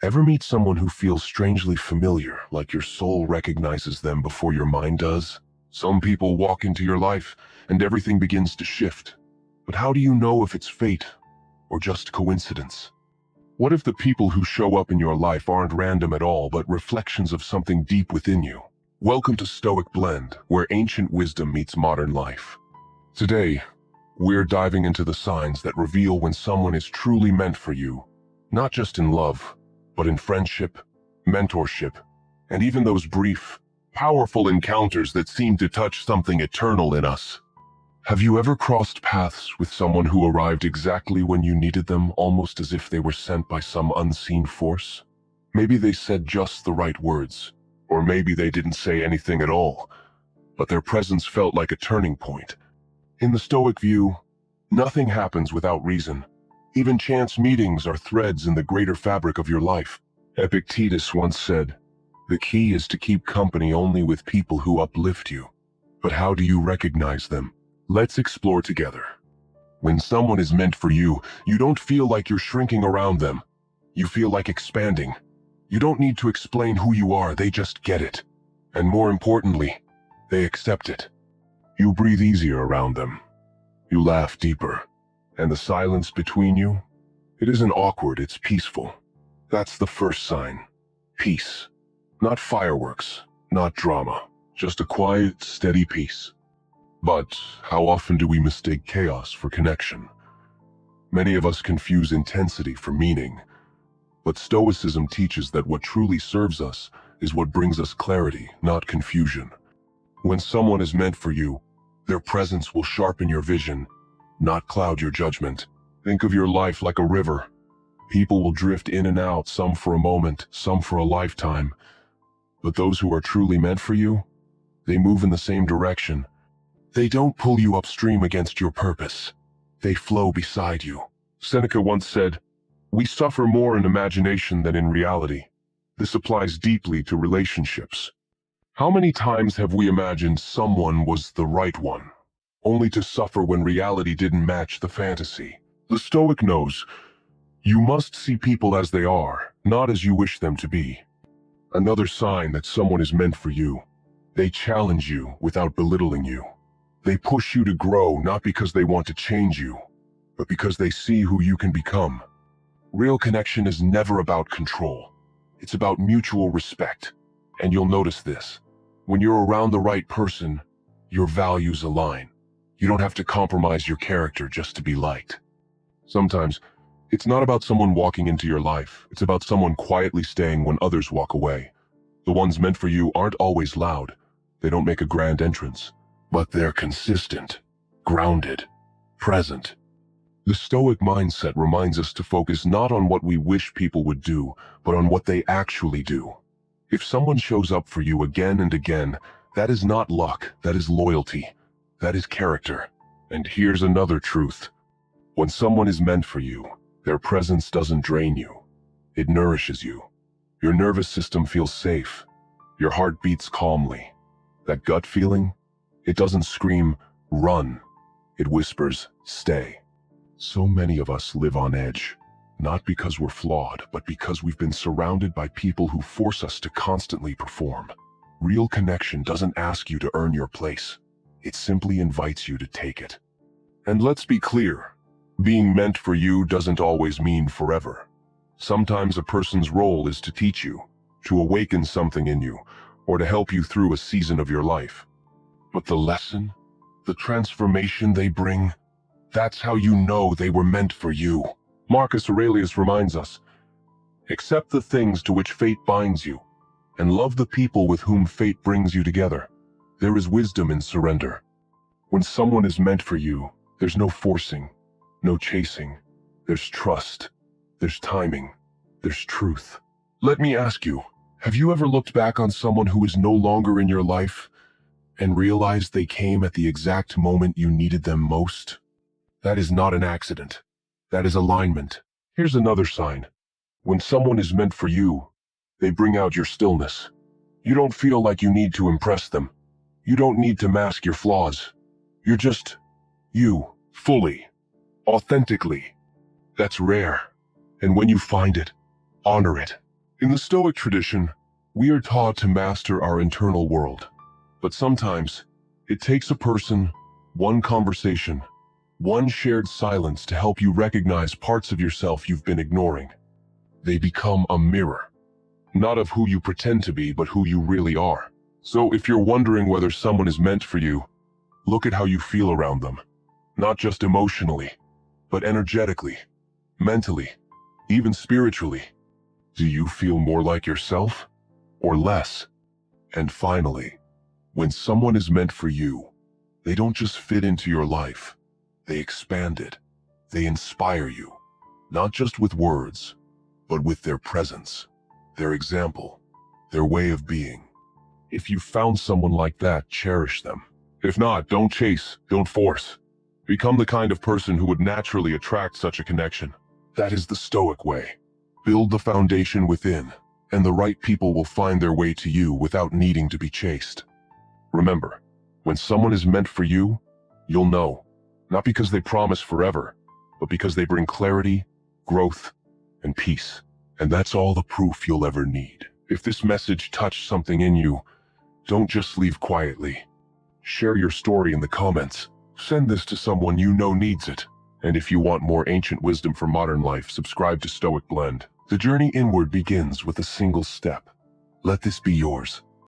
Ever meet someone who feels strangely familiar, like your soul recognizes them before your mind does? Some people walk into your life, and everything begins to shift. But how do you know if it's fate or just coincidence? What if the people who show up in your life aren't random at all, but reflections of something deep within you? Welcome to Stoic Blend, where ancient wisdom meets modern life. Today, we're diving into the signs that reveal when someone is truly meant for you, not just in love, but in friendship, mentorship, and even those brief, powerful encounters that seem to touch something eternal in us. Have you ever crossed paths with someone who arrived exactly when you needed them, almost as if they were sent by some unseen force? Maybe they said just the right words, or maybe they didn't say anything at all, but their presence felt like a turning point. In the Stoic view, nothing happens without reason. Even chance meetings are threads in the greater fabric of your life. Epictetus once said, "The key is to keep company only with people who uplift you." But how do you recognize them? Let's explore together. When someone is meant for you, you don't feel like you're shrinking around them. You feel like expanding. You don't need to explain who you are, they just get it. And more importantly, they accept it. You breathe easier around them. You laugh deeper. And the silence between you? It isn't awkward, it's peaceful. That's the first sign. Peace. Not fireworks, not drama, just a quiet, steady peace. But how often do we mistake chaos for connection? Many of us confuse intensity for meaning. But Stoicism teaches that what truly serves us is what brings us clarity, not confusion. When someone is meant for you, their presence will sharpen your vision, not cloud your judgment. Think of your life like a river. People will drift in and out, some for a moment, some for a lifetime. But those who are truly meant for you, they move in the same direction. They don't pull you upstream against your purpose. They flow beside you. Seneca once said, "We suffer more in imagination than in reality." This applies deeply to relationships. How many times have we imagined someone was the right one, only to suffer when reality didn't match the fantasy? The Stoic knows, you must see people as they are, not as you wish them to be. Another sign that someone is meant for you. They challenge you without belittling you. They push you to grow, not because they want to change you, but because they see who you can become. Real connection is never about control. It's about mutual respect. And you'll notice this. When you're around the right person, your values align. You don't have to compromise your character just to be liked. Sometimes, it's not about someone walking into your life. It's about someone quietly staying when others walk away. The ones meant for you aren't always loud. They don't make a grand entrance. But they're consistent, grounded, present. The Stoic mindset reminds us to focus not on what we wish people would do, but on what they actually do. If someone shows up for you again and again, that is not luck, that is loyalty, that is character. And here's another truth. When someone is meant for you, their presence doesn't drain you. It nourishes you. Your nervous system feels safe. Your heart beats calmly. That gut feeling? It doesn't scream, "Run." It whispers, "Stay." So many of us live on edge, not because we're flawed, but because we've been surrounded by people who force us to constantly perform. Real connection doesn't ask you to earn your place. It simply invites you to take it. And let's be clear, being meant for you doesn't always mean forever. Sometimes a person's role is to teach you, to awaken something in you, or to help you through a season of your life. But the lesson, the transformation they bring, that's how you know they were meant for you. Marcus Aurelius reminds us, "Accept the things to which fate binds you, and love the people with whom fate brings you together." There is wisdom in surrender. When someone is meant for you, there's no forcing, no chasing. There's trust, there's timing, there's truth. Let me ask you, have you ever looked back on someone who is no longer in your life and realized they came at the exact moment you needed them most? That is not an accident. That is alignment. Here's another sign. When someone is meant for you, they bring out your stillness. You don't feel like you need to impress them. You don't need to mask your flaws. You're just you, fully, authentically. That's rare. And when you find it, honor it. In the Stoic tradition, we are taught to master our internal world. But sometimes, it takes a person, one conversation, one shared silence to help you recognize parts of yourself you've been ignoring. They become a mirror, not of who you pretend to be, but who you really are. So if you're wondering whether someone is meant for you, look at how you feel around them. Not just emotionally, but energetically, mentally, even spiritually. Do you feel more like yourself or less? And finally, when someone is meant for you, they don't just fit into your life. They expand it. They inspire you, not just with words, but with their presence, their example, their way of being. If you found someone like that, cherish them. If not, don't chase, don't force. Become the kind of person who would naturally attract such a connection. That is the Stoic way. Build the foundation within, and the right people will find their way to you without needing to be chased. Remember, when someone is meant for you, you'll know, not because they promise forever, but because they bring clarity, growth, and peace. And that's all the proof you'll ever need. If this message touched something in you, don't just leave quietly. Share your story in the comments. Send this to someone you know needs it. And if you want more ancient wisdom for modern life, subscribe to Stoic Blend. The journey inward begins with a single step. Let this be yours.